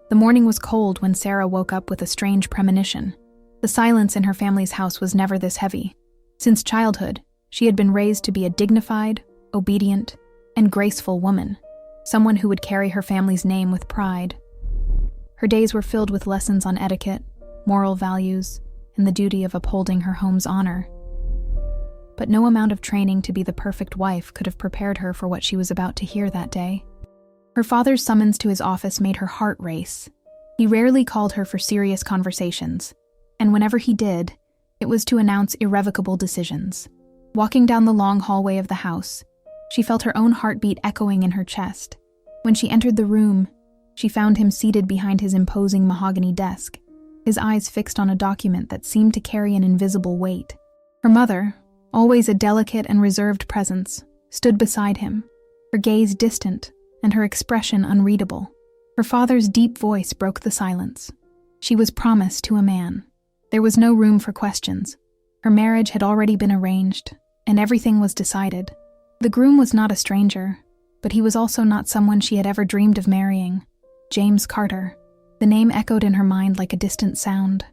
The morning was cold when Sarah woke up with a strange premonition. The silence in her family's house was never this heavy. Since childhood, she had been raised to be a dignified, obedient, and graceful woman, someone who would carry her family's name with pride. Her days were filled with lessons on etiquette, moral values, and the duty of upholding her home's honor. But no amount of training to be the perfect wife could have prepared her for what she was about to hear that day. Her father's summons to his office made her heart race. He rarely called her for serious conversations, and whenever he did, it was to announce irrevocable decisions. Walking down the long hallway of the house, she felt her own heartbeat echoing in her chest. When she entered the room, she found him seated behind his imposing mahogany desk, his eyes fixed on a document that seemed to carry an invisible weight. Her mother, always a delicate and reserved presence, stood beside him, her gaze distant and her expression unreadable. Her father's deep voice broke the silence. She was promised to a man. There was no room for questions. Her marriage had already been arranged, and everything was decided. The groom was not a stranger, but he was also not someone she had ever dreamed of marrying. James Carter. The name echoed in her mind like a distant sound.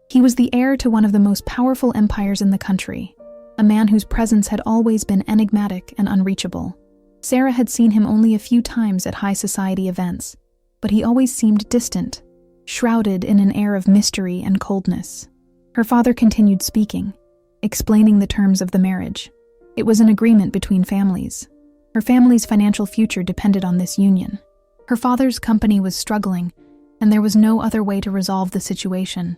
He was the heir to one of the most powerful empires in the country, a man whose presence had always been enigmatic and unreachable. Sarah had seen him only a few times at high society events, but he always seemed distant, shrouded in an air of mystery and coldness. Her father continued speaking, explaining the terms of the marriage. It was an agreement between families. Her family's financial future depended on this union. Her father's company was struggling, and there was no other way to resolve the situation.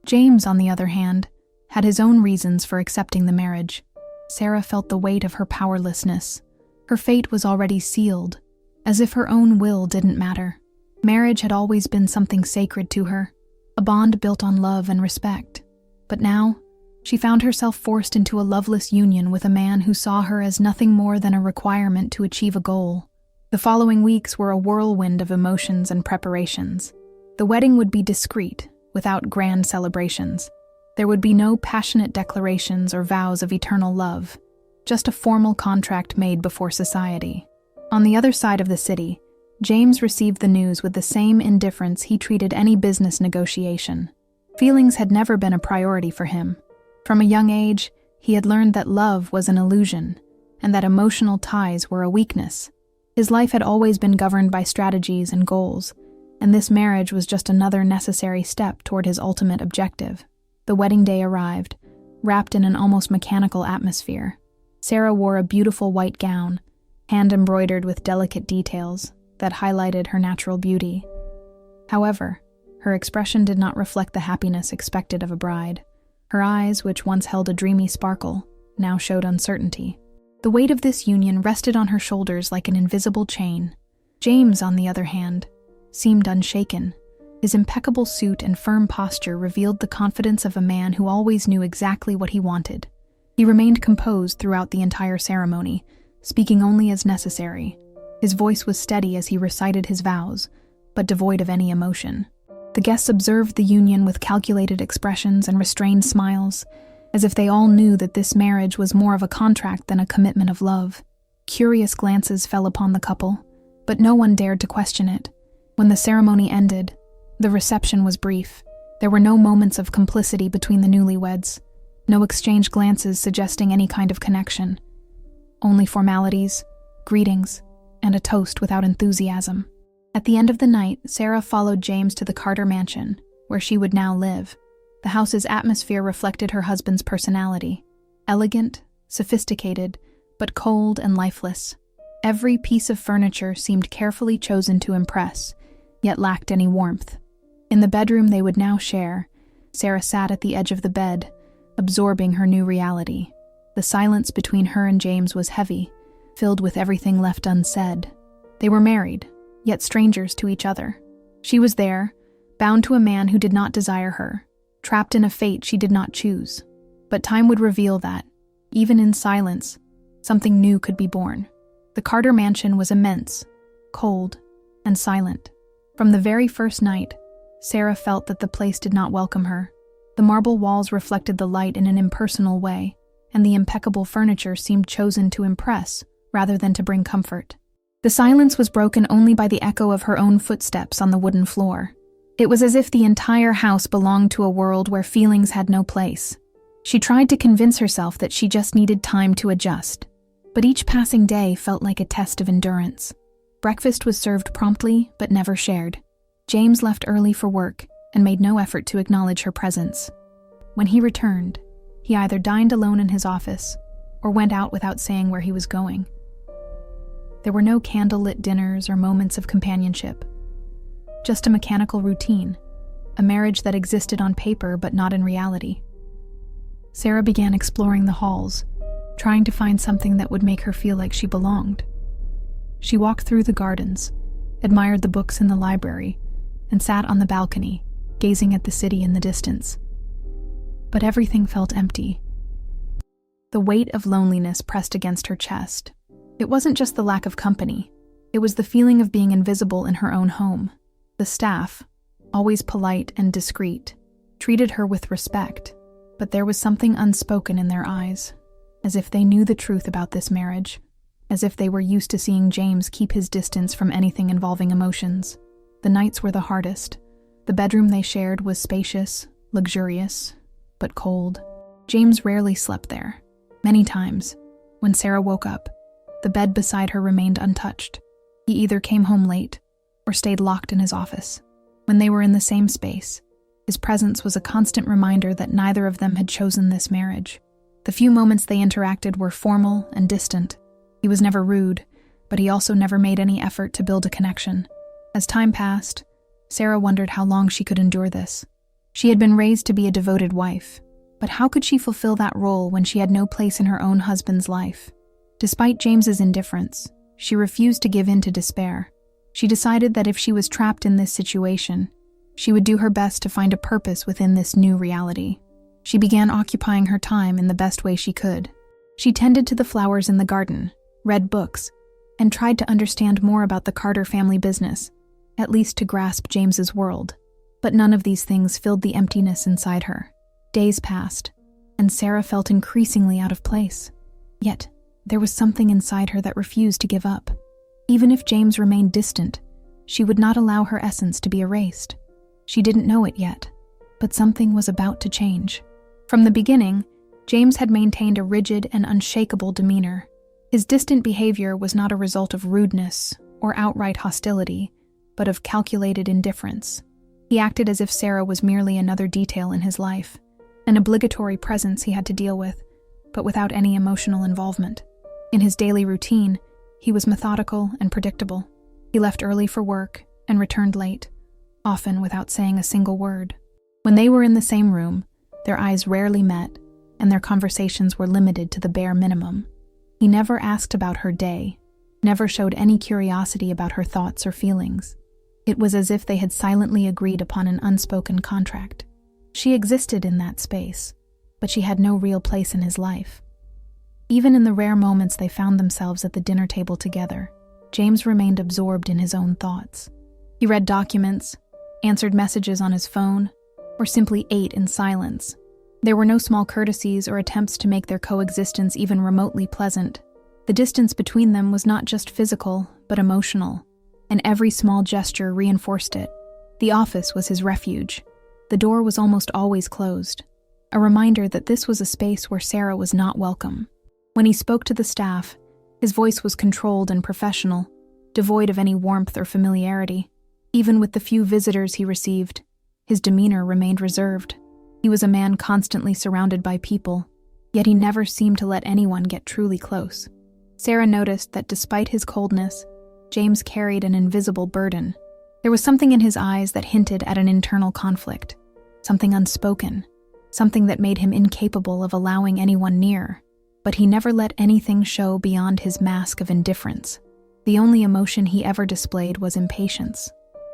James, on the other hand, had his own reasons for accepting the marriage. Sarah felt the weight of her powerlessness. Her fate was already sealed, as if her own will didn't matter. Marriage had always been something sacred to her, a bond built on love and respect. But now, she found herself forced into a loveless union with a man who saw her as nothing more than a requirement to achieve a goal. The following weeks were a whirlwind of emotions and preparations. The wedding would be discreet, without grand celebrations. There would be no passionate declarations or vows of eternal love, just a formal contract made before society. On the other side of the city, James received the news with the same indifference he treated any business negotiation. Feelings had never been a priority for him. From a young age, he had learned that love was an illusion, and that emotional ties were a weakness. His life had always been governed by strategies and goals, and this marriage was just another necessary step toward his ultimate objective. The wedding day arrived, wrapped in an almost mechanical atmosphere. Sarah wore a beautiful white gown, hand-embroidered with delicate details that highlighted her natural beauty. However, her expression did not reflect the happiness expected of a bride. Her eyes, which once held a dreamy sparkle, now showed uncertainty. The weight of this union rested on her shoulders like an invisible chain. James, on the other hand, seemed unshaken. His impeccable suit and firm posture revealed the confidence of a man who always knew exactly what he wanted. He remained composed throughout the entire ceremony, speaking only as necessary. His voice was steady as he recited his vows, but devoid of any emotion. The guests observed the union with calculated expressions and restrained smiles, as if they all knew that this marriage was more of a contract than a commitment of love. Curious glances fell upon the couple, but no one dared to question it. When the ceremony ended, the reception was brief. There were no moments of complicity between the newlyweds, no exchanged glances suggesting any kind of connection. Only formalities, greetings, and a toast without enthusiasm. At the end of the night, Sarah followed James to the Carter mansion, where she would now live. The house's atmosphere reflected her husband's personality. Elegant, sophisticated, but cold and lifeless. Every piece of furniture seemed carefully chosen to impress, yet lacked any warmth. In the bedroom they would now share, Sarah sat at the edge of the bed, absorbing her new reality. The silence between her and James was heavy, filled with everything left unsaid. They were married, yet strangers to each other. She was there, bound to a man who did not desire her, trapped in a fate she did not choose. But time would reveal that, even in silence, something new could be born. The Carter mansion was immense, cold, and silent. From the very first night, Sarah felt that the place did not welcome her. The marble walls reflected the light in an impersonal way, and the impeccable furniture seemed chosen to impress rather than to bring comfort. The silence was broken only by the echo of her own footsteps on the wooden floor. It was as if the entire house belonged to a world where feelings had no place. She tried to convince herself that she just needed time to adjust, but each passing day felt like a test of endurance. Breakfast was served promptly, but never shared. James left early for work and made no effort to acknowledge her presence. When he returned, he either dined alone in his office or went out without saying where he was going. There were no candlelit dinners or moments of companionship. Just a mechanical routine, a marriage that existed on paper but not in reality. Sarah began exploring the halls, trying to find something that would make her feel like she belonged. She walked through the gardens, admired the books in the library, and sat on the balcony, gazing at the city in the distance. But everything felt empty. The weight of loneliness pressed against her chest. It wasn't just the lack of company. It was the feeling of being invisible in her own home. The staff, always polite and discreet, treated her with respect, but there was something unspoken in their eyes, as if they knew the truth about this marriage, as if they were used to seeing James keep his distance from anything involving emotions. The nights were the hardest. The bedroom they shared was spacious, luxurious, but cold. James rarely slept there. Many times, when Sarah woke up, the bed beside her remained untouched. He either came home late or stayed locked in his office. When they were in the same space, his presence was a constant reminder that neither of them had chosen this marriage. The few moments they interacted were formal and distant. He was never rude, but he also never made any effort to build a connection. As time passed, Sarah wondered how long she could endure this. She had been raised to be a devoted wife, but how could she fulfill that role when she had no place in her own husband's life? Despite James's indifference, she refused to give in to despair. She decided that if she was trapped in this situation, she would do her best to find a purpose within this new reality. She began occupying her time in the best way she could. She tended to the flowers in the garden, read books, and tried to understand more about the Carter family business, at least to grasp James's world. But none of these things filled the emptiness inside her. Days passed, and Sarah felt increasingly out of place. Yet, there was something inside her that refused to give up. Even if James remained distant, she would not allow her essence to be erased. She didn't know it yet, but something was about to change. From the beginning, James had maintained a rigid and unshakable demeanor. His distant behavior was not a result of rudeness or outright hostility, but of calculated indifference. He acted as if Sarah was merely another detail in his life, an obligatory presence he had to deal with, but without any emotional involvement. In his daily routine, he was methodical and predictable. He left early for work and returned late, often without saying a single word. When they were in the same room, their eyes rarely met, and their conversations were limited to the bare minimum. He never asked about her day, never showed any curiosity about her thoughts or feelings. It was as if they had silently agreed upon an unspoken contract. She existed in that space, but she had no real place in his life. Even in the rare moments they found themselves at the dinner table together, James remained absorbed in his own thoughts. He read documents, answered messages on his phone, or simply ate in silence. There were no small courtesies or attempts to make their coexistence even remotely pleasant. The distance between them was not just physical, but emotional, and every small gesture reinforced it. The office was his refuge. The door was almost always closed, a reminder that this was a space where Sarah was not welcome. When he spoke to the staff, his voice was controlled and professional, devoid of any warmth or familiarity. Even with the few visitors he received, his demeanor remained reserved. He was a man constantly surrounded by people, yet he never seemed to let anyone get truly close. Sarah noticed that despite his coldness, James carried an invisible burden. There was something in his eyes that hinted at an internal conflict, something unspoken, something that made him incapable of allowing anyone near. But he never let anything show beyond his mask of indifference. The only emotion he ever displayed was impatience.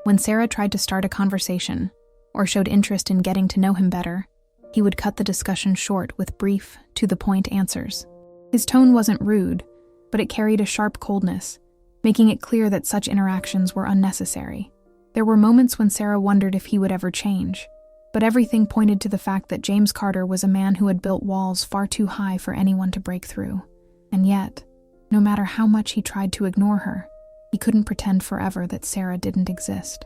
When Sarah tried to start a conversation, or showed interest in getting to know him better, he would cut the discussion short with brief, to-the-point answers. His tone wasn't rude, but it carried a sharp coldness, making it clear that such interactions were unnecessary. There were moments when Sarah wondered if he would ever change, but everything pointed to the fact that James Carter was a man who had built walls far too high for anyone to break through. And yet, no matter how much he tried to ignore her, he couldn't pretend forever that Sarah didn't exist.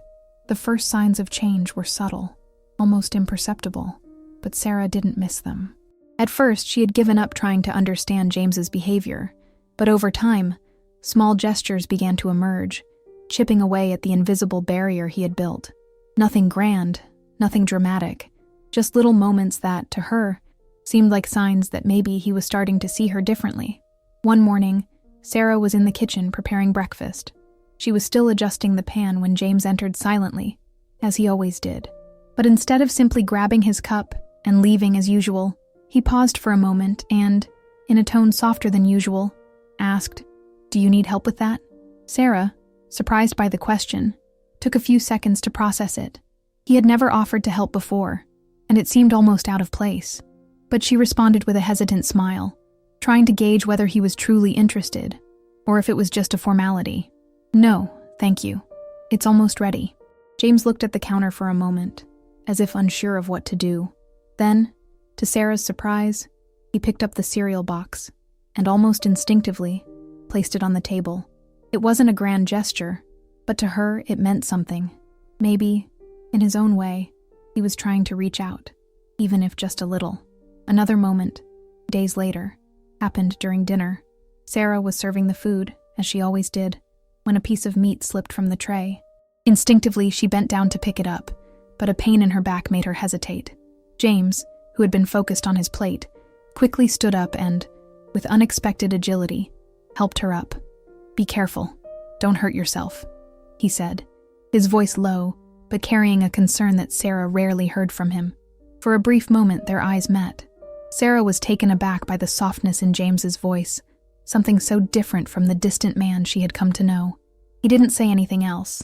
The first signs of change were subtle, almost imperceptible, but Sarah didn't miss them. At first, she had given up trying to understand James's behavior, but over time, small gestures began to emerge, chipping away at the invisible barrier he had built. Nothing grand, nothing dramatic, just little moments that, to her, seemed like signs that maybe he was starting to see her differently. One morning, Sarah was in the kitchen preparing breakfast. She was still adjusting the pan when James entered silently, as he always did. But instead of simply grabbing his cup and leaving as usual, he paused for a moment and, in a tone softer than usual, asked, "Do you need help with that?" Sarah, surprised by the question, took a few seconds to process it. He had never offered to help before, and it seemed almost out of place. But she responded with a hesitant smile, trying to gauge whether he was truly interested, or if it was just a formality. "No, thank you. It's almost ready." James looked at the counter for a moment, as if unsure of what to do. Then, to Sarah's surprise, he picked up the cereal box and almost instinctively placed it on the table. It wasn't a grand gesture, but to her it meant something. Maybe, in his own way, he was trying to reach out, even if just a little. Another moment, days later, happened during dinner. Sarah was serving the food, as she always did, when a piece of meat slipped from the tray. Instinctively, she bent down to pick it up, but a pain in her back made her hesitate. James, who had been focused on his plate, quickly stood up and, with unexpected agility, helped her up. "Be careful. Don't hurt yourself," he said, his voice low, but carrying a concern that Sarah rarely heard from him. For a brief moment, their eyes met. Sarah was taken aback by the softness in James's voice, something so different from the distant man she had come to know. He didn't say anything else,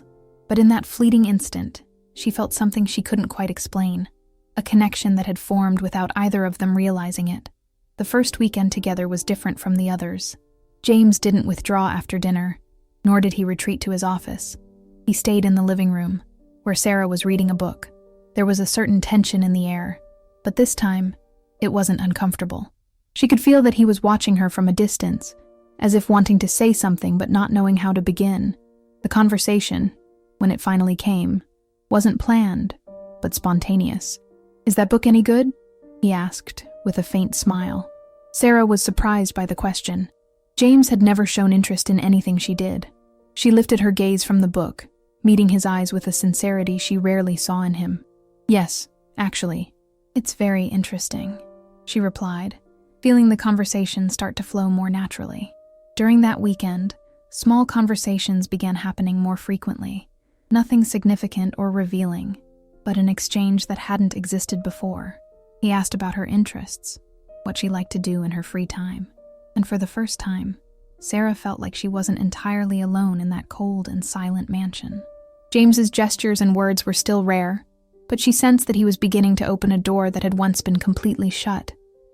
but in that fleeting instant, she felt something she couldn't quite explain, a connection that had formed without either of them realizing it. The first weekend together was different from the others. James didn't withdraw after dinner, nor did he retreat to his office. He stayed in the living room, where Sarah was reading a book. There was a certain tension in the air, but this time, it wasn't uncomfortable. She could feel that he was watching her from a distance, as if wanting to say something but not knowing how to begin. The conversation, when it finally came, wasn't planned, but spontaneous. "Is that book any good?" he asked, with a faint smile. Sarah was surprised by the question. James had never shown interest in anything she did. She lifted her gaze from the book, meeting his eyes with a sincerity she rarely saw in him. "Yes, actually. It's very interesting," she replied, feeling the conversation start to flow more naturally. During that weekend, small conversations began happening more frequently. Nothing significant or revealing, but an exchange that hadn't existed before. He asked about her interests, what she liked to do in her free time. And for the first time, Sarah felt like she wasn't entirely alone in that cold and silent mansion. James's gestures and words were still rare, but she sensed that he was beginning to open a door that had once been completely shut.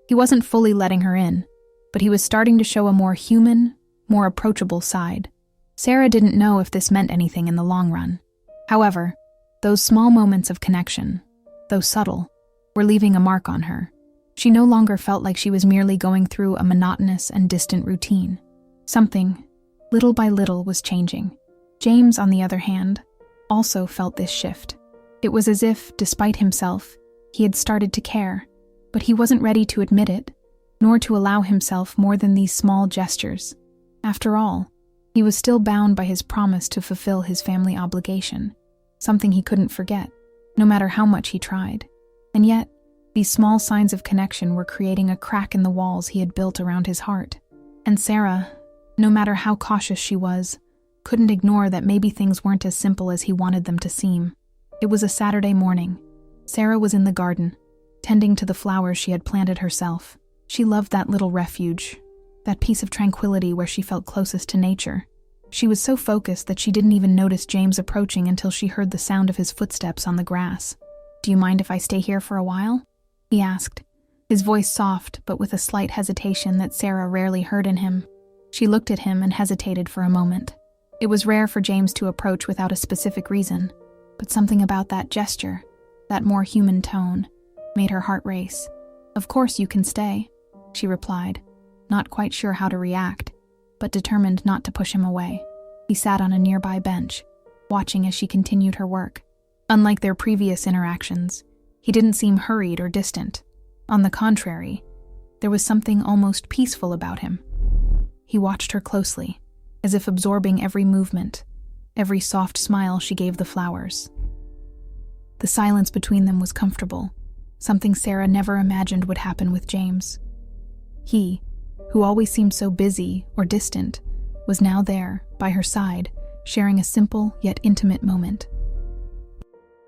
He wasn't fully letting her in, but he was starting to show a more human, more approachable side. Sarah didn't know if this meant anything in the long run. However, those small moments of connection, though subtle, were leaving a mark on her. She no longer felt like she was merely going through a monotonous and distant routine. Something, little by little, was changing. James, on the other hand, also felt this shift. It was as if, despite himself, he had started to care, but he wasn't ready to admit it, nor to allow himself more than these small gestures. After all, he was still bound by his promise to fulfill his family obligation, something he couldn't forget, no matter how much he tried. And yet, these small signs of connection were creating a crack in the walls he had built around his heart. And Sarah, no matter how cautious she was, couldn't ignore that maybe things weren't as simple as he wanted them to seem. It was a Saturday morning. Sarah was in the garden, tending to the flowers she had planted herself. She loved that little refuge, that piece of tranquility where she felt closest to nature. She was so focused that she didn't even notice James approaching until she heard the sound of his footsteps on the grass. "Do you mind if I stay here for a while?" he asked, his voice soft but with a slight hesitation that Sarah rarely heard in him. She looked at him and hesitated for a moment. It was rare for James to approach without a specific reason, but something about that gesture, that more human tone, made her heart race. "Of course you can stay," she replied, not quite sure how to react, but determined not to push him away. He sat on a nearby bench, watching as she continued her work. Unlike their previous interactions, he didn't seem hurried or distant. On the contrary, there was something almost peaceful about him. He watched her closely, as if absorbing every movement, every soft smile she gave the flowers. The silence between them was comfortable, something Sarah never imagined would happen with James. He, who always seemed so busy or distant, was now there, by her side, sharing a simple yet intimate moment.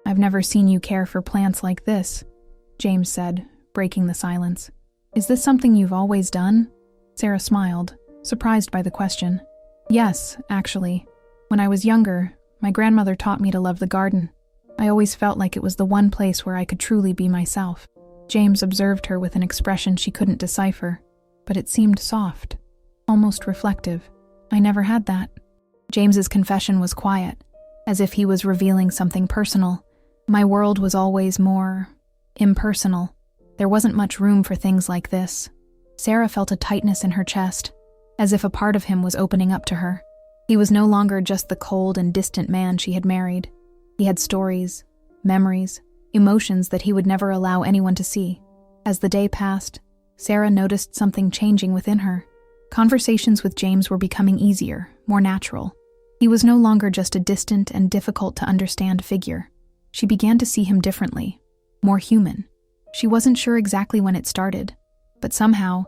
"I've never seen you care for plants like this," James said, breaking the silence. "Is this something you've always done?" Sarah smiled, surprised by the question. "Yes, actually. When I was younger, my grandmother taught me to love the garden. I always felt like it was the one place where I could truly be myself." James observed her with an expression she couldn't decipher, but it seemed soft, almost reflective. "I never had that." James's confession was quiet, as if he was revealing something personal. "My world was always more impersonal. There wasn't much room for things like this." Sarah felt a tightness in her chest, as if a part of him was opening up to her. He was no longer just the cold and distant man she had married. He had stories, memories, emotions that he would never allow anyone to see. As the day passed, Sarah noticed something changing within her. Conversations with James were becoming easier, more natural. He was no longer just a distant and difficult-to-understand figure. She began to see him differently, more human. She wasn't sure exactly when it started, but somehow,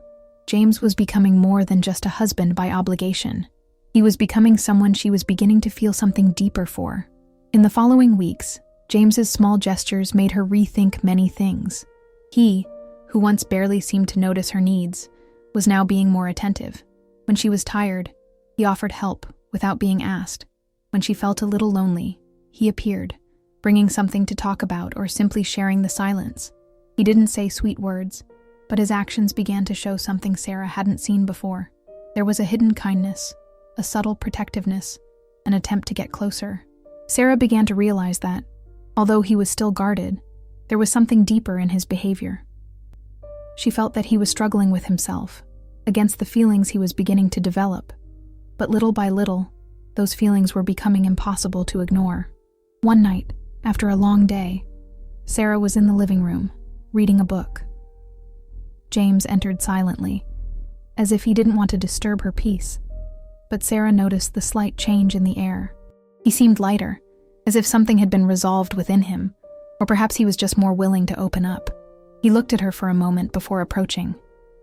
James was becoming more than just a husband by obligation. He was becoming someone she was beginning to feel something deeper for. In the following weeks, James's small gestures made her rethink many things. He, who once barely seemed to notice her needs, was now being more attentive. When she was tired, he offered help without being asked. When she felt a little lonely, he appeared, bringing something to talk about or simply sharing the silence. He didn't say sweet words, but his actions began to show something Sarah hadn't seen before. There was a hidden kindness, a subtle protectiveness, an attempt to get closer. Sarah began to realize that, although he was still guarded, there was something deeper in his behavior. She felt that he was struggling with himself, against the feelings he was beginning to develop. But little by little, those feelings were becoming impossible to ignore. One night, after a long day, Sarah was in the living room, reading a book. James entered silently, as if he didn't want to disturb her peace. But Sarah noticed the slight change in the air. He seemed lighter, as if something had been resolved within him, or perhaps he was just more willing to open up. He looked at her for a moment before approaching.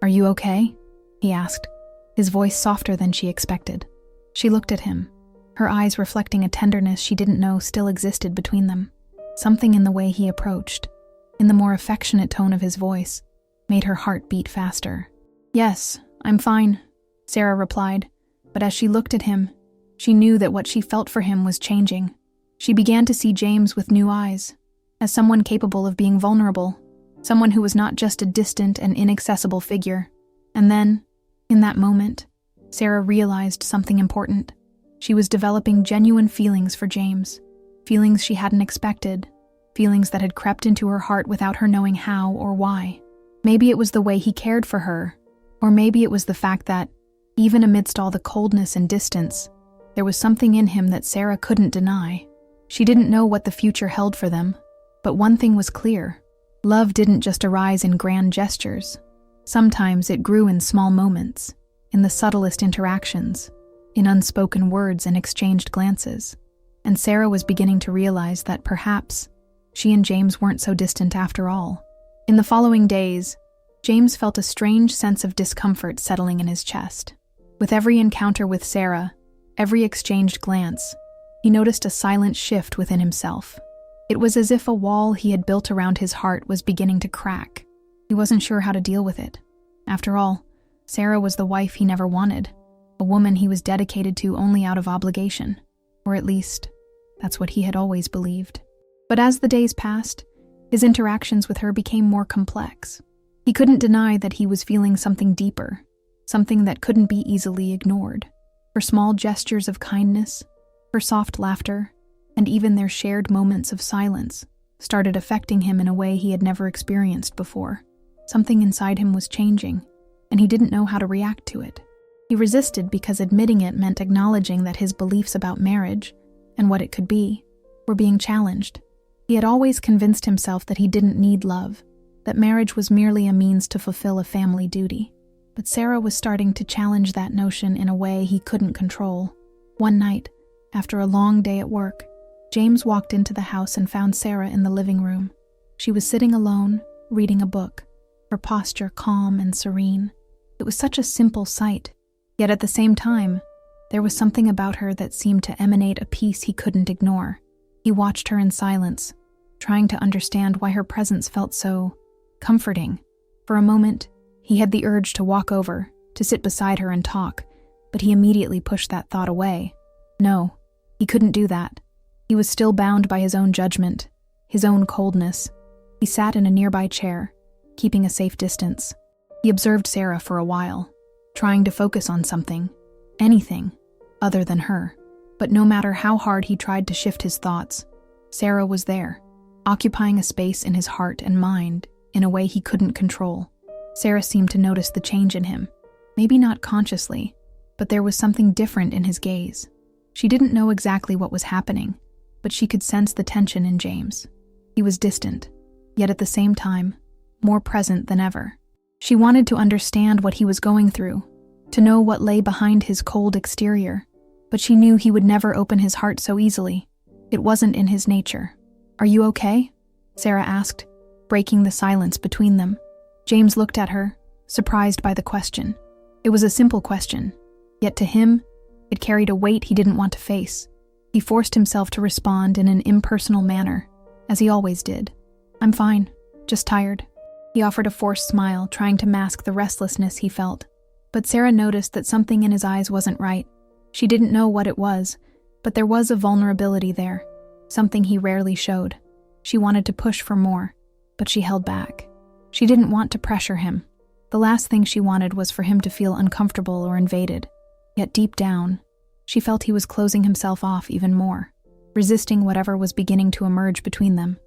"Are you okay?" he asked, his voice softer than she expected. She looked at him, her eyes reflecting a tenderness she didn't know still existed between them. Something in the way he approached, in the more affectionate tone of his voice, made her heart beat faster. "Yes, I'm fine," Sarah replied, but as she looked at him, she knew that what she felt for him was changing. She began to see James with new eyes, as someone capable of being vulnerable, someone who was not just a distant and inaccessible figure. And then, in that moment, Sarah realized something important. She was developing genuine feelings for James, feelings she hadn't expected, feelings that had crept into her heart without her knowing how or why. Maybe it was the way he cared for her, or maybe it was the fact that, even amidst all the coldness and distance, there was something in him that Sarah couldn't deny. She didn't know what the future held for them, but one thing was clear. Love didn't just arise in grand gestures. Sometimes it grew in small moments, in the subtlest interactions, in unspoken words and exchanged glances. And Sarah was beginning to realize that perhaps she and James weren't so distant after all. In the following days, James felt a strange sense of discomfort settling in his chest. With every encounter with Sarah, every exchanged glance, he noticed a silent shift within himself. It was as if a wall he had built around his heart was beginning to crack. He wasn't sure how to deal with it. After all, Sarah was the wife he never wanted, a woman he was dedicated to only out of obligation. Or at least, that's what he had always believed. But as the days passed, his interactions with her became more complex. He couldn't deny that he was feeling something deeper, something that couldn't be easily ignored. Her small gestures of kindness, her soft laughter, and even their shared moments of silence started affecting him in a way he had never experienced before. Something inside him was changing, and he didn't know how to react to it. He resisted because admitting it meant acknowledging that his beliefs about marriage, and what it could be, were being challenged. He had always convinced himself that he didn't need love, that marriage was merely a means to fulfill a family duty. But Sarah was starting to challenge that notion in a way he couldn't control. One night, after a long day at work, James walked into the house and found Sarah in the living room. She was sitting alone, reading a book, her posture calm and serene. It was such a simple sight, yet at the same time, there was something about her that seemed to emanate a peace he couldn't ignore. He watched her in silence, trying to understand why her presence felt so comforting. For a moment, he had the urge to walk over, to sit beside her and talk, but he immediately pushed that thought away. No, he couldn't do that. He was still bound by his own judgment, his own coldness. He sat in a nearby chair, keeping a safe distance. He observed Sarah for a while, trying to focus on something, anything, other than her. But no matter how hard he tried to shift his thoughts, Sarah was there, occupying a space in his heart and mind in a way he couldn't control. Sarah seemed to notice the change in him, maybe not consciously, but there was something different in his gaze. She didn't know exactly what was happening, but she could sense the tension in James. He was distant, yet at the same time, more present than ever. She wanted to understand what he was going through, to know what lay behind his cold exterior, but she knew he would never open his heart so easily. It wasn't in his nature. "Are you okay?" Sarah asked, breaking the silence between them. James looked at her, surprised by the question. It was a simple question, yet to him, it carried a weight he didn't want to face. He forced himself to respond in an impersonal manner, as he always did. "I'm fine, just tired." He offered a forced smile, trying to mask the restlessness he felt. But Sarah noticed that something in his eyes wasn't right. She didn't know what it was, but there was a vulnerability there, something he rarely showed. She wanted to push for more, but she held back. She didn't want to pressure him. The last thing she wanted was for him to feel uncomfortable or invaded. Yet deep down, she felt he was closing himself off even more, resisting whatever was beginning to emerge between them.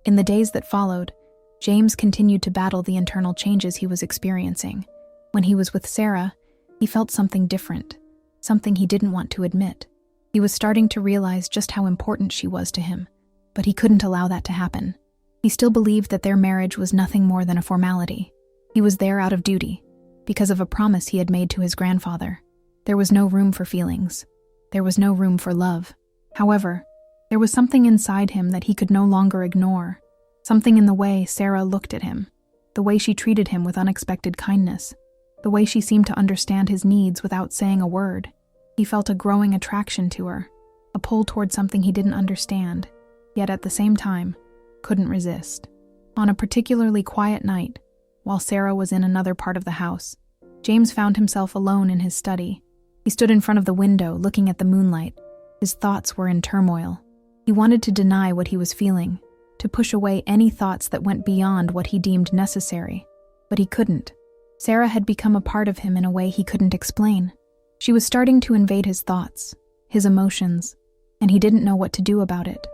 In the days that followed, James continued to battle the internal changes he was experiencing. When he was with Sarah, he felt something different, something he didn't want to admit. He was starting to realize just how important she was to him, but he couldn't allow that to happen. He still believed that their marriage was nothing more than a formality. He was there out of duty, because of a promise he had made to his grandfather. There was no room for feelings. There was no room for love. However, there was something inside him that he could no longer ignore. Something in the way Sarah looked at him, the way she treated him with unexpected kindness, the way she seemed to understand his needs without saying a word. He felt a growing attraction to her, a pull toward something he didn't understand, yet at the same time, couldn't resist. On a particularly quiet night, while Sarah was in another part of the house, James found himself alone in his study. He stood in front of the window, looking at the moonlight. His thoughts were in turmoil. He wanted to deny what he was feeling, to push away any thoughts that went beyond what he deemed necessary. But he couldn't. Sarah had become a part of him in a way he couldn't explain. She was starting to invade his thoughts, his emotions, and he didn't know what to do about it.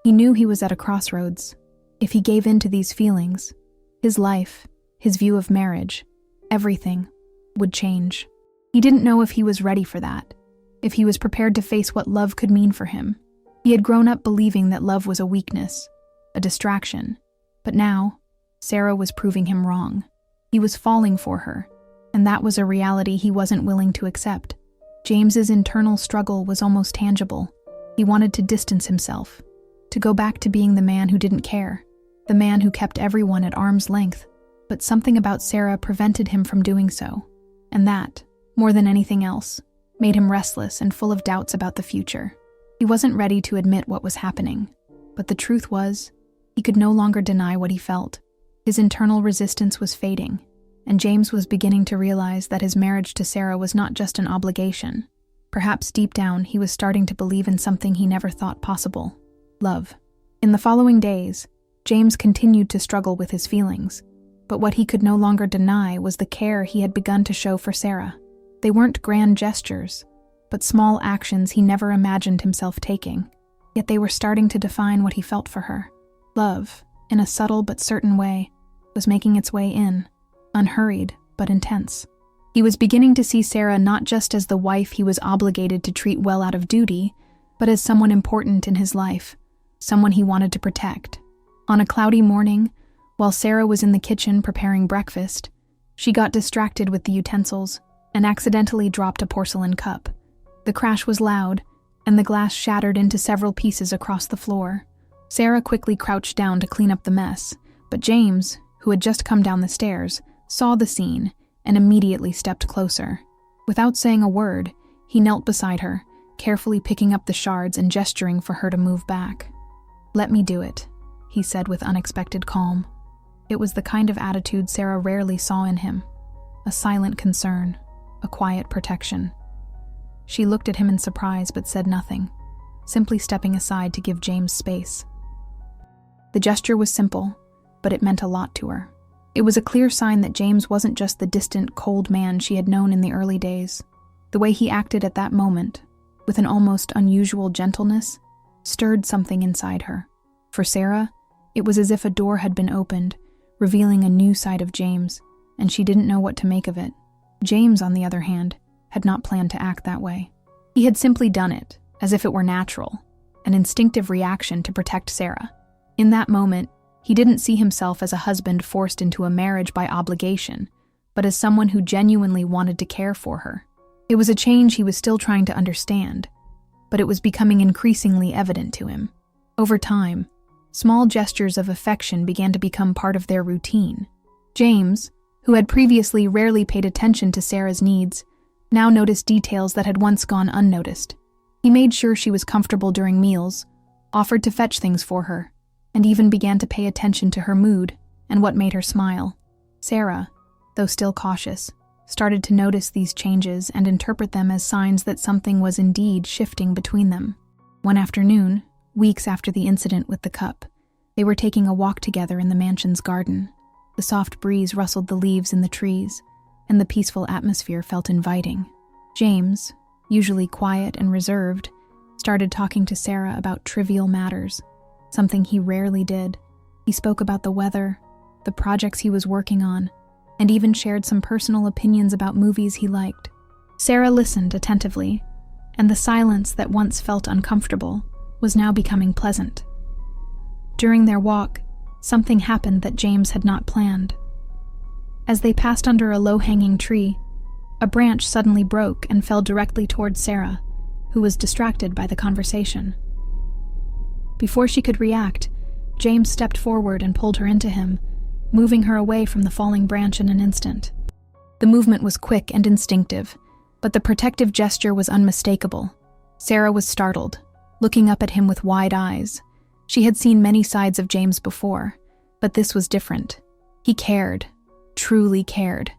He knew he was at a crossroads. If he gave in to these feelings, his life, his view of marriage, everything would change. He didn't know if he was ready for that, if he was prepared to face what love could mean for him. He had grown up believing that love was a weakness, a distraction, but now, Sarah was proving him wrong. He was falling for her, and that was a reality he wasn't willing to accept. James's internal struggle was almost tangible. He wanted to distance himself, to go back to being the man who didn't care, the man who kept everyone at arm's length, but something about Sarah prevented him from doing so, and that, more than anything else, made him restless and full of doubts about the future. He wasn't ready to admit what was happening, but the truth was, he could no longer deny what he felt. His internal resistance was fading, and James was beginning to realize that his marriage to Sarah was not just an obligation. Perhaps deep down, he was starting to believe in something he never thought possible: love. In the following days, James continued to struggle with his feelings, but what he could no longer deny was the care he had begun to show for Sarah. They weren't grand gestures, but small actions he never imagined himself taking, yet they were starting to define what he felt for her. Love, in a subtle but certain way, was making its way in, unhurried but intense. He was beginning to see Sarah not just as the wife he was obligated to treat well out of duty, but as someone important in his life, someone he wanted to protect. On a cloudy morning, while Sarah was in the kitchen preparing breakfast, she got distracted with the utensils and accidentally dropped a porcelain cup. The crash was loud, and the glass shattered into several pieces across the floor. Sarah quickly crouched down to clean up the mess, but James, who had just come down the stairs, saw the scene and immediately stepped closer. Without saying a word, he knelt beside her, carefully picking up the shards and gesturing for her to move back. "Let me do it," he said with unexpected calm. It was the kind of attitude Sarah rarely saw in him, a silent concern, a quiet protection. She looked at him in surprise but said nothing, simply stepping aside to give James space. The gesture was simple, but it meant a lot to her. It was a clear sign that James wasn't just the distant, cold man she had known in the early days. The way he acted at that moment, with an almost unusual gentleness, stirred something inside her. For Sarah, it was as if a door had been opened, revealing a new side of James, and she didn't know what to make of it. James, on the other hand, had not planned to act that way. He had simply done it, as if it were natural, an instinctive reaction to protect Sarah. In that moment, he didn't see himself as a husband forced into a marriage by obligation, but as someone who genuinely wanted to care for her. It was a change he was still trying to understand, but it was becoming increasingly evident to him. Over time, small gestures of affection began to become part of their routine. James, who had previously rarely paid attention to Sarah's needs, now noticed details that had once gone unnoticed. He made sure she was comfortable during meals, offered to fetch things for her, and even began to pay attention to her mood and what made her smile. Sarah, though still cautious, started to notice these changes and interpret them as signs that something was indeed shifting between them. One afternoon, weeks after the incident with the cup, they were taking a walk together in the mansion's garden. The soft breeze rustled the leaves in the trees, and the peaceful atmosphere felt inviting. James, usually quiet and reserved, started talking to Sarah about trivial matters, something he rarely did. He spoke about the weather, the projects he was working on, and even shared some personal opinions about movies he liked. Sarah listened attentively, and the silence that once felt uncomfortable was now becoming pleasant. During their walk, something happened that James had not planned. As they passed under a low-hanging tree, a branch suddenly broke and fell directly towards Sarah, who was distracted by the conversation. Before she could react, James stepped forward and pulled her into him, moving her away from the falling branch in an instant. The movement was quick and instinctive, but the protective gesture was unmistakable. Sarah was startled, looking up at him with wide eyes. She had seen many sides of James before, but this was different. He cared, truly cared.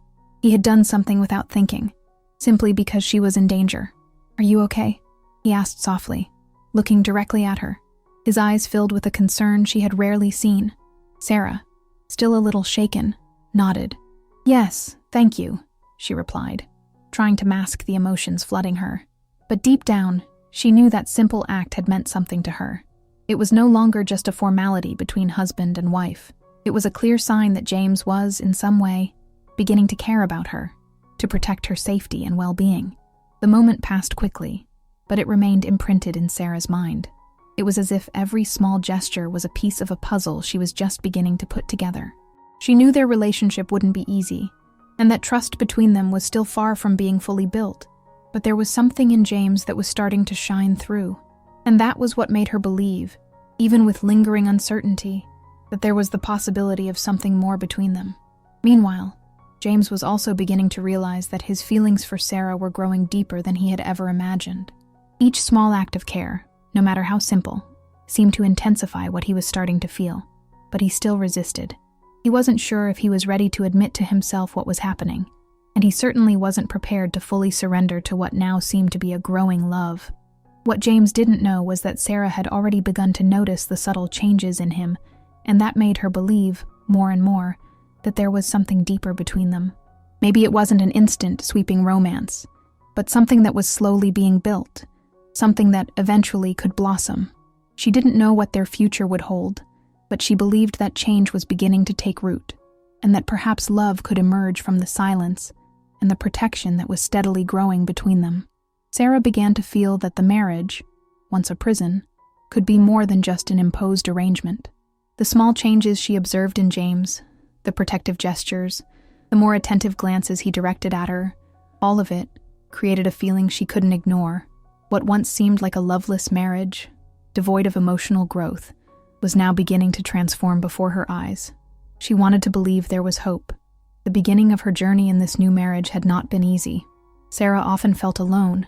He had done something without thinking, simply because she was in danger. "Are you okay?" he asked softly, looking directly at her. His eyes filled with a concern she had rarely seen. Sarah, still a little shaken, nodded. "Yes, thank you," she replied, trying to mask the emotions flooding her. But deep down, she knew that simple act had meant something to her. It was no longer just a formality between husband and wife. It was a clear sign that James was, in some way, beginning to care about her, to protect her safety and well-being. The moment passed quickly, but it remained imprinted in Sarah's mind. It was as if every small gesture was a piece of a puzzle she was just beginning to put together. She knew their relationship wouldn't be easy, and that trust between them was still far from being fully built, but there was something in James that was starting to shine through, and that was what made her believe, even with lingering uncertainty, that there was the possibility of something more between them. Meanwhile, James was also beginning to realize that his feelings for Sarah were growing deeper than he had ever imagined. Each small act of care, no matter how simple, seemed to intensify what he was starting to feel, but he still resisted. He wasn't sure if he was ready to admit to himself what was happening, and he certainly wasn't prepared to fully surrender to what now seemed to be a growing love. What James didn't know was that Sarah had already begun to notice the subtle changes in him, and that made her believe, more and more, that there was something deeper between them. Maybe it wasn't an instant, sweeping romance, but something that was slowly being built, something that eventually could blossom. She didn't know what their future would hold, but she believed that change was beginning to take root, and that perhaps love could emerge from the silence and the protection that was steadily growing between them. Sarah began to feel that the marriage, once a prison, could be more than just an imposed arrangement. The small changes she observed in James, the protective gestures, the more attentive glances he directed at her, all of it created a feeling she couldn't ignore. What once seemed like a loveless marriage, devoid of emotional growth, was now beginning to transform before her eyes. She wanted to believe there was hope. The beginning of her journey in this new marriage had not been easy. Sarah often felt alone,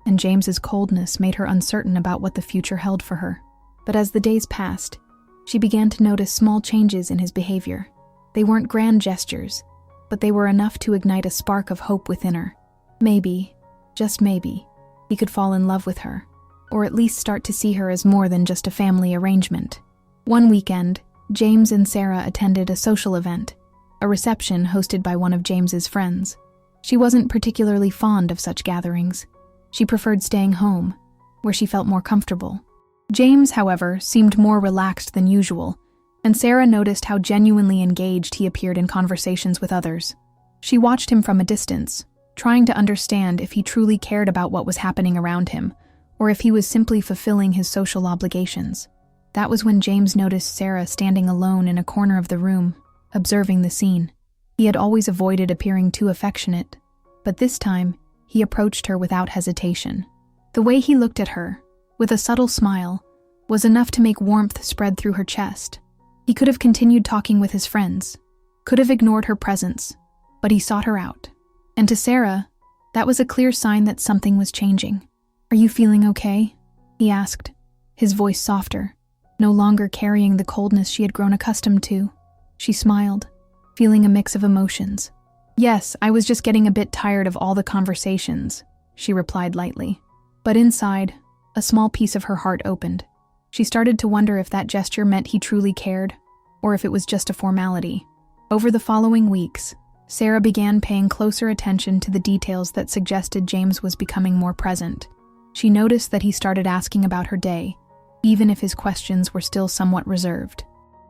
and James's coldness made her uncertain about what the future held for her. But as the days passed, she began to notice small changes in his behavior. They weren't grand gestures, but they were enough to ignite a spark of hope within her. Maybe, just maybe, he could fall in love with her, or at least start to see her as more than just a family arrangement. One weekend, James and Sarah attended a social event, a reception hosted by one of James's friends. She wasn't particularly fond of such gatherings. She preferred staying home, where she felt more comfortable. James, however, seemed more relaxed than usual, and Sarah noticed how genuinely engaged he appeared in conversations with others. She watched him from a distance, trying to understand if he truly cared about what was happening around him, or if he was simply fulfilling his social obligations. That was when James noticed Sarah standing alone in a corner of the room, observing the scene. He had always avoided appearing too affectionate, but this time, he approached her without hesitation. The way he looked at her, with a subtle smile, was enough to make warmth spread through her chest. He could have continued talking with his friends, could have ignored her presence, but he sought her out. And to Sarah, that was a clear sign that something was changing. "Are you feeling okay?" he asked, his voice softer, no longer carrying the coldness she had grown accustomed to. She smiled, feeling a mix of emotions. "Yes, I was just getting a bit tired of all the conversations," she replied lightly. But inside, a small piece of her heart opened. She started to wonder if that gesture meant he truly cared, or if it was just a formality. Over the following weeks, Sarah began paying closer attention to the details that suggested James was becoming more present. She noticed that he started asking about her day, even if his questions were still somewhat reserved.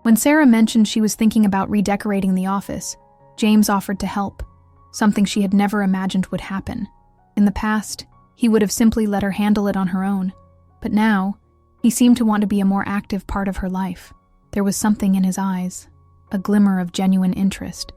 When Sarah mentioned she was thinking about redecorating the office, James offered to help, something she had never imagined would happen. In the past, he would have simply let her handle it on her own, but now, he seemed to want to be a more active part of her life. There was something in his eyes, a glimmer of genuine interest,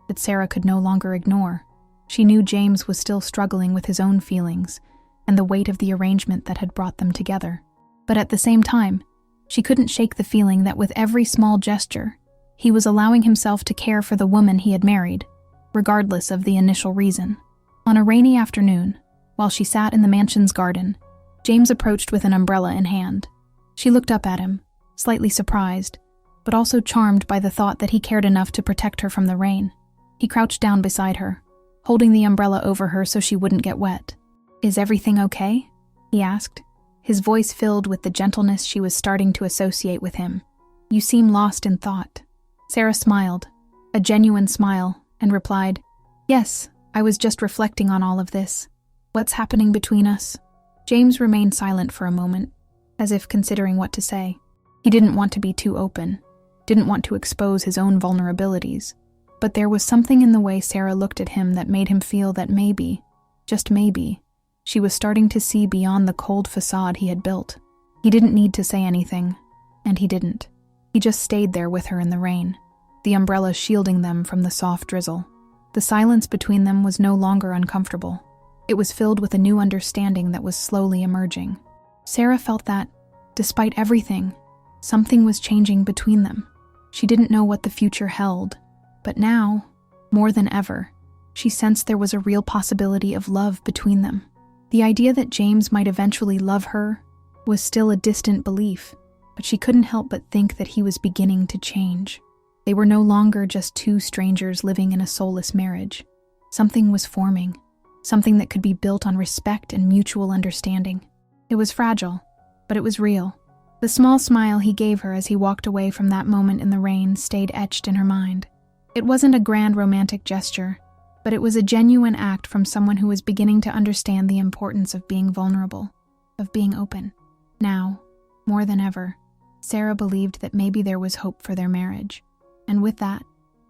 that Sarah could no longer ignore. She knew James was still struggling with his own feelings and the weight of the arrangement that had brought them together. But at the same time, she couldn't shake the feeling that with every small gesture, he was allowing himself to care for the woman he had married, regardless of the initial reason. On a rainy afternoon, while she sat in the mansion's garden, James approached with an umbrella in hand. She looked up at him, slightly surprised, but also charmed by the thought that he cared enough to protect her from the rain. He crouched down beside her, holding the umbrella over her so she wouldn't get wet. "Is everything okay?" he asked, his voice filled with the gentleness she was starting to associate with him. "You seem lost in thought." Sarah smiled, a genuine smile, and replied, "Yes, I was just reflecting on all of this. What's happening between us?" James remained silent for a moment, as if considering what to say. He didn't want to be too open, didn't want to expose his own vulnerabilities, but there was something in the way Sarah looked at him that made him feel that maybe, just maybe, she was starting to see beyond the cold facade he had built. He didn't need to say anything, and he didn't. He just stayed there with her in the rain, the umbrella shielding them from the soft drizzle. The silence between them was no longer uncomfortable. It was filled with a new understanding that was slowly emerging. Sarah felt that, despite everything, something was changing between them. She didn't know what the future held, but now, more than ever, she sensed there was a real possibility of love between them. The idea that James might eventually love her was still a distant belief, but she couldn't help but think that he was beginning to change. They were no longer just two strangers living in a soulless marriage. Something was forming, something that could be built on respect and mutual understanding. It was fragile, but it was real. The small smile he gave her as he walked away from that moment in the rain stayed etched in her mind. It wasn't a grand romantic gesture, but it was a genuine act from someone who was beginning to understand the importance of being vulnerable, of being open. Now, more than ever, Sarah believed that maybe there was hope for their marriage, and with that,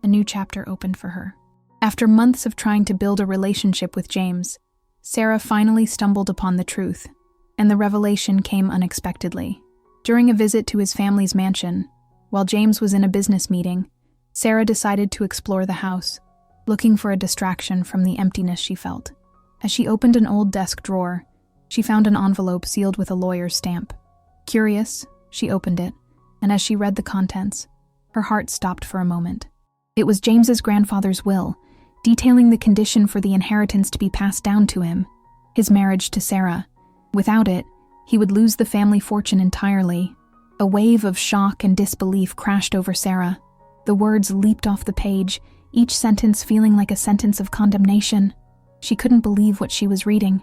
a new chapter opened for her. After months of trying to build a relationship with James, Sarah finally stumbled upon the truth, and the revelation came unexpectedly. During a visit to his family's mansion, while James was in a business meeting, Sarah decided to explore the house, looking for a distraction from the emptiness she felt. As she opened an old desk drawer, she found an envelope sealed with a lawyer's stamp. Curious, she opened it, and as she read the contents, her heart stopped for a moment. It was James's grandfather's will, detailing the condition for the inheritance to be passed down to him, his marriage to Sarah. Without it, he would lose the family fortune entirely. A wave of shock and disbelief crashed over Sarah. The words leaped off the page, each sentence feeling like a sentence of condemnation. She couldn't believe what she was reading.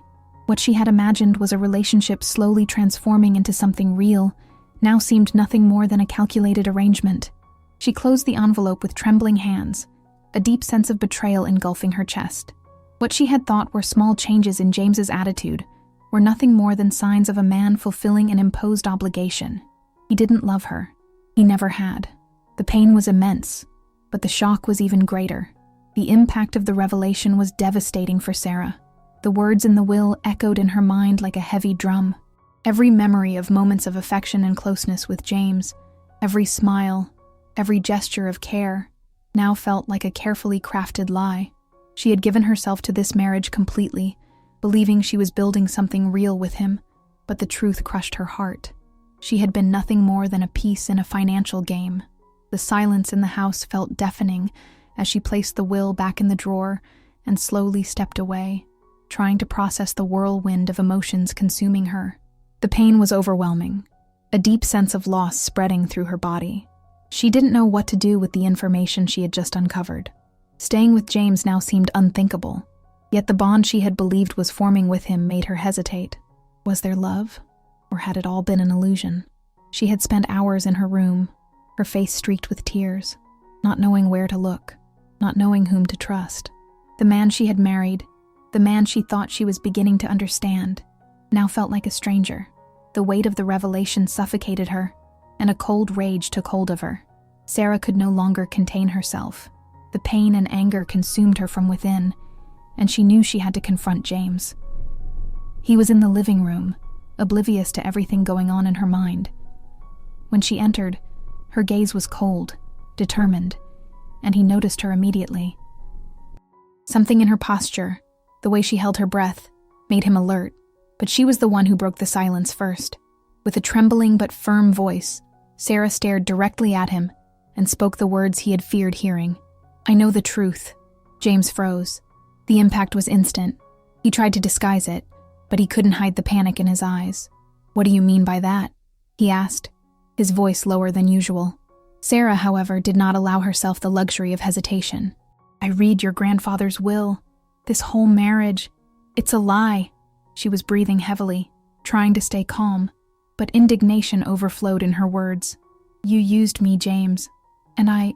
What she had imagined was a relationship slowly transforming into something real, now seemed nothing more than a calculated arrangement. She closed the envelope with trembling hands, a deep sense of betrayal engulfing her chest. What she had thought were small changes in James's attitude were nothing more than signs of a man fulfilling an imposed obligation. He didn't love her. He never had. The pain was immense, but the shock was even greater. The impact of the revelation was devastating for Sarah. The words in the will echoed in her mind like a heavy drum. Every memory of moments of affection and closeness with James, every smile, every gesture of care, now felt like a carefully crafted lie. She had given herself to this marriage completely, believing she was building something real with him, but the truth crushed her heart. She had been nothing more than a piece in a financial game. The silence in the house felt deafening as she placed the will back in the drawer and slowly stepped away, trying to process the whirlwind of emotions consuming her. The pain was overwhelming, a deep sense of loss spreading through her body. She didn't know what to do with the information she had just uncovered. Staying with James now seemed unthinkable, yet the bond she had believed was forming with him made her hesitate. Was there love, or had it all been an illusion? She had spent hours in her room, her face streaked with tears, not knowing where to look, not knowing whom to trust. The man she had married, the man she thought she was beginning to understand, now felt like a stranger. The weight of the revelation suffocated her, and a cold rage took hold of her. Sarah could no longer contain herself. The pain and anger consumed her from within, and she knew she had to confront James. He was in the living room, oblivious to everything going on in her mind. When she entered, her gaze was cold, determined, and he noticed her immediately. Something in her posture, the way she held her breath, made him alert, but she was the one who broke the silence first. With a trembling but firm voice, Sarah stared directly at him and spoke the words he had feared hearing. "I know the truth." James froze. The impact was instant. He tried to disguise it, but he couldn't hide the panic in his eyes. "What do you mean by that?" he asked, his voice lower than usual. Sarah, however, did not allow herself the luxury of hesitation. "I read your grandfather's will. This whole marriage, it's a lie." She was breathing heavily, trying to stay calm, but indignation overflowed in her words. "You used me, James, and I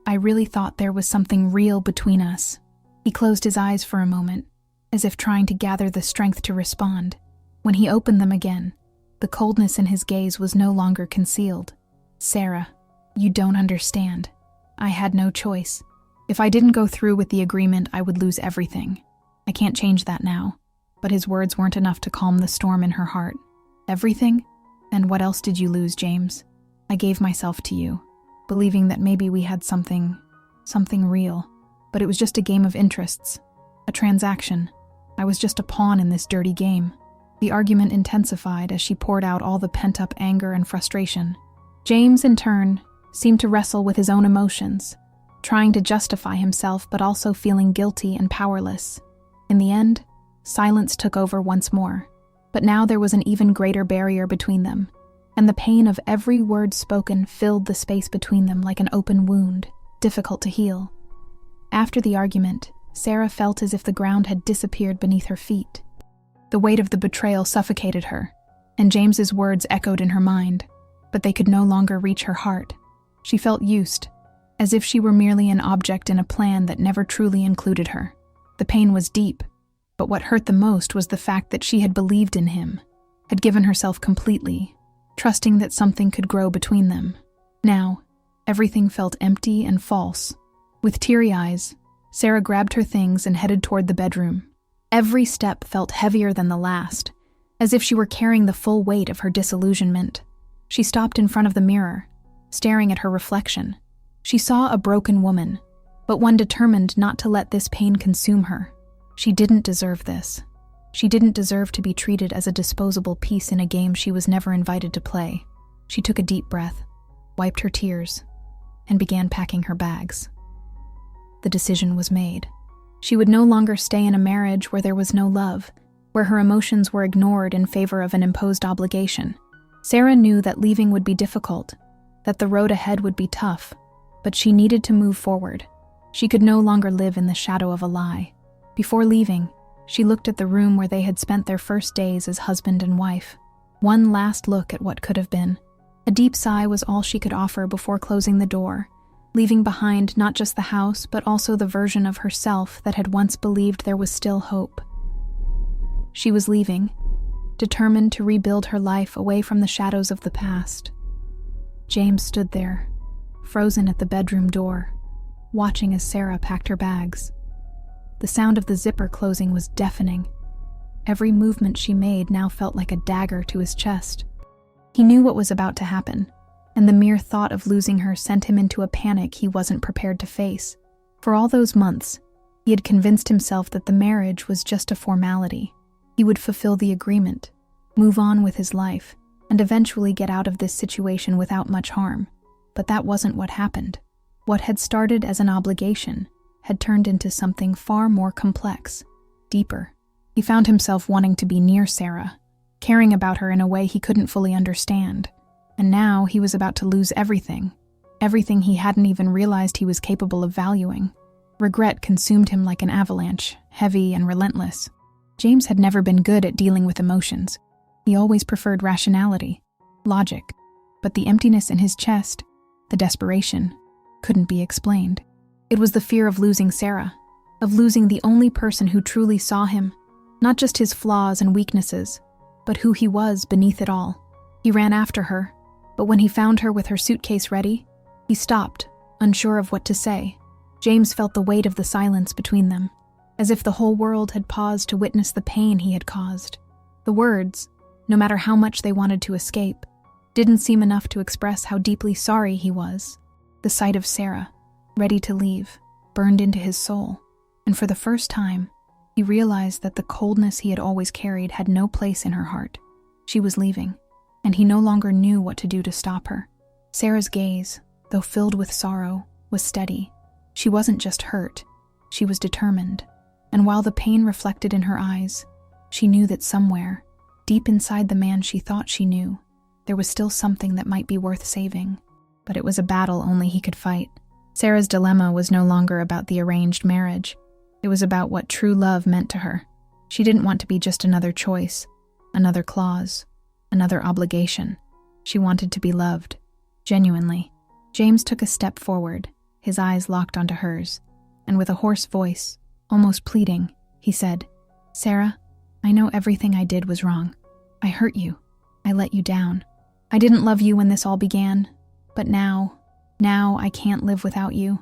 really thought there was something real between us." He closed his eyes for a moment, as if trying to gather the strength to respond. When he opened them again, the coldness in his gaze was no longer concealed. "Sarah, you don't understand. I had no choice. If I didn't go through with the agreement, I would lose everything. I can't change that now." But his words weren't enough to calm the storm in her heart. "Everything? And what else did you lose, James? I gave myself to you, believing that maybe we had something real. But it was just a game of interests, a transaction. I was just a pawn in this dirty game." The argument intensified as she poured out all the pent-up anger and frustration. James, in turn, seemed to wrestle with his own emotions, trying to justify himself but also feeling guilty and powerless. In the end, silence took over once more. But now there was an even greater barrier between them, and the pain of every word spoken filled the space between them like an open wound, difficult to heal. After the argument, Sarah felt as if the ground had disappeared beneath her feet. The weight of the betrayal suffocated her, and James's words echoed in her mind, but they could no longer reach her heart. She felt used, as if she were merely an object in a plan that never truly included her. The pain was deep, but what hurt the most was the fact that she had believed in him, had given herself completely, trusting that something could grow between them. Now, everything felt empty and false. With teary eyes, Sarah grabbed her things and headed toward the bedroom. Every step felt heavier than the last, as if she were carrying the full weight of her disillusionment. She stopped in front of the mirror, staring at her reflection. She saw a broken woman, but one determined not to let this pain consume her. She didn't deserve this. She didn't deserve to be treated as a disposable piece in a game she was never invited to play. She took a deep breath, wiped her tears, and began packing her bags. The decision was made. She would no longer stay in a marriage where there was no love, where her emotions were ignored in favor of an imposed obligation. Sarah knew that leaving would be difficult, that the road ahead would be tough, but she needed to move forward. She could no longer live in the shadow of a lie. Before leaving, she looked at the room where they had spent their first days as husband and wife. One last look at what could have been. A deep sigh was all she could offer before closing the door, leaving behind not just the house but also the version of herself that had once believed there was still hope. She was leaving, determined to rebuild her life away from the shadows of the past. James stood there, frozen at the bedroom door, watching as Sarah packed her bags. The sound of the zipper closing was deafening. Every movement she made now felt like a dagger to his chest. He knew what was about to happen, and the mere thought of losing her sent him into a panic he wasn't prepared to face. For all those months, he had convinced himself that the marriage was just a formality. He would fulfill the agreement, move on with his life, and eventually get out of this situation without much harm. But that wasn't what happened. What had started as an obligation had turned into something far more complex, deeper. He found himself wanting to be near Sarah, caring about her in a way he couldn't fully understand. And now he was about to lose everything he hadn't even realized he was capable of valuing. Regret consumed him like an avalanche, heavy and relentless. James had never been good at dealing with emotions. He always preferred rationality, logic, but the emptiness in his chest, the desperation, couldn't be explained. It was the fear of losing Sarah, of losing the only person who truly saw him, not just his flaws and weaknesses, but who he was beneath it all. He ran after her, but when he found her with her suitcase ready, he stopped, unsure of what to say. James felt the weight of the silence between them, as if the whole world had paused to witness the pain he had caused. The words, no matter how much they wanted to escape, didn't seem enough to express how deeply sorry he was. The sight of Sarah, ready to leave, burned into his soul, and for the first time, he realized that the coldness he had always carried had no place in her heart. She was leaving, and he no longer knew what to do to stop her. Sarah's gaze, though filled with sorrow, was steady. She wasn't just hurt, she was determined, and while the pain reflected in her eyes, she knew that somewhere, deep inside the man she thought she knew, there was still something that might be worth saving. But it was a battle only he could fight. Sarah's dilemma was no longer about the arranged marriage. It was about what true love meant to her. She didn't want to be just another choice, another clause, another obligation. She wanted to be loved, genuinely. James took a step forward, his eyes locked onto hers, and with a hoarse voice, almost pleading, he said, "Sarah, I know everything I did was wrong. I hurt you. I let you down. I didn't love you when this all began, but now I can't live without you.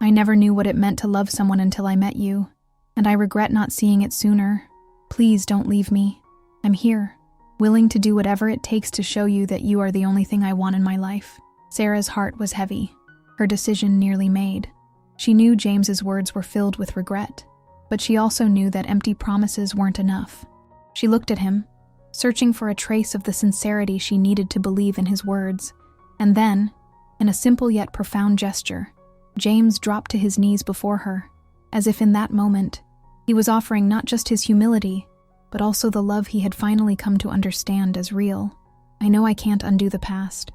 I never knew what it meant to love someone until I met you, and I regret not seeing it sooner. Please don't leave me. I'm here, willing to do whatever it takes to show you that you are the only thing I want in my life." Sarah's heart was heavy, her decision nearly made. She knew James's words were filled with regret, but she also knew that empty promises weren't enough. She looked at him, searching for a trace of the sincerity she needed to believe in his words, and then, in a simple yet profound gesture, James dropped to his knees before her, as if in that moment, he was offering not just his humility, but also the love he had finally come to understand as real. "I know I can't undo the past,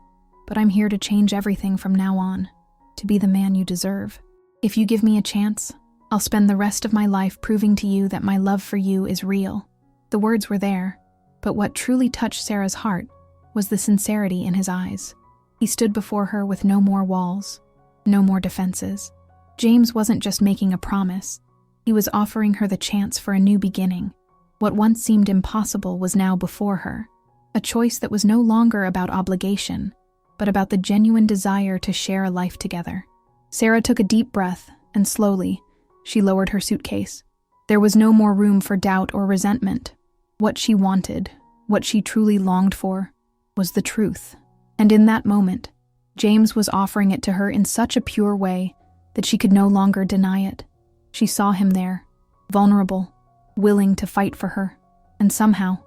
but I'm here to change everything from now on, to be the man you deserve. If you give me a chance, I'll spend the rest of my life proving to you that my love for you is real." The words were there, but what truly touched Sarah's heart was the sincerity in his eyes. He stood before her with no more walls, no more defenses. James wasn't just making a promise, he was offering her the chance for a new beginning. What once seemed impossible was now before her, a choice that was no longer about obligation, but about the genuine desire to share a life together. Sarah took a deep breath, and slowly, she lowered her suitcase. There was no more room for doubt or resentment. What she wanted, what she truly longed for, was the truth. And in that moment, James was offering it to her in such a pure way that she could no longer deny it. She saw him there, vulnerable, willing to fight for her, and somehow,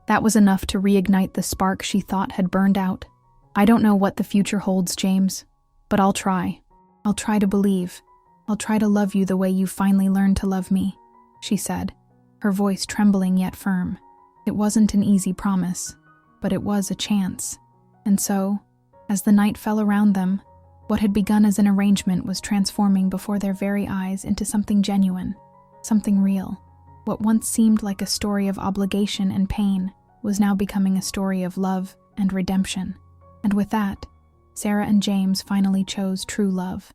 that was enough to reignite the spark she thought had burned out. "I don't know what the future holds, James, but I'll try. I'll try to believe. I'll try to love you the way you finally learned to love me," she said, her voice trembling yet firm. It wasn't an easy promise, but it was a chance. And so, as the night fell around them, what had begun as an arrangement was transforming before their very eyes into something genuine, something real. What once seemed like a story of obligation and pain was now becoming a story of love and redemption. And with that, Sarah and James finally chose true love.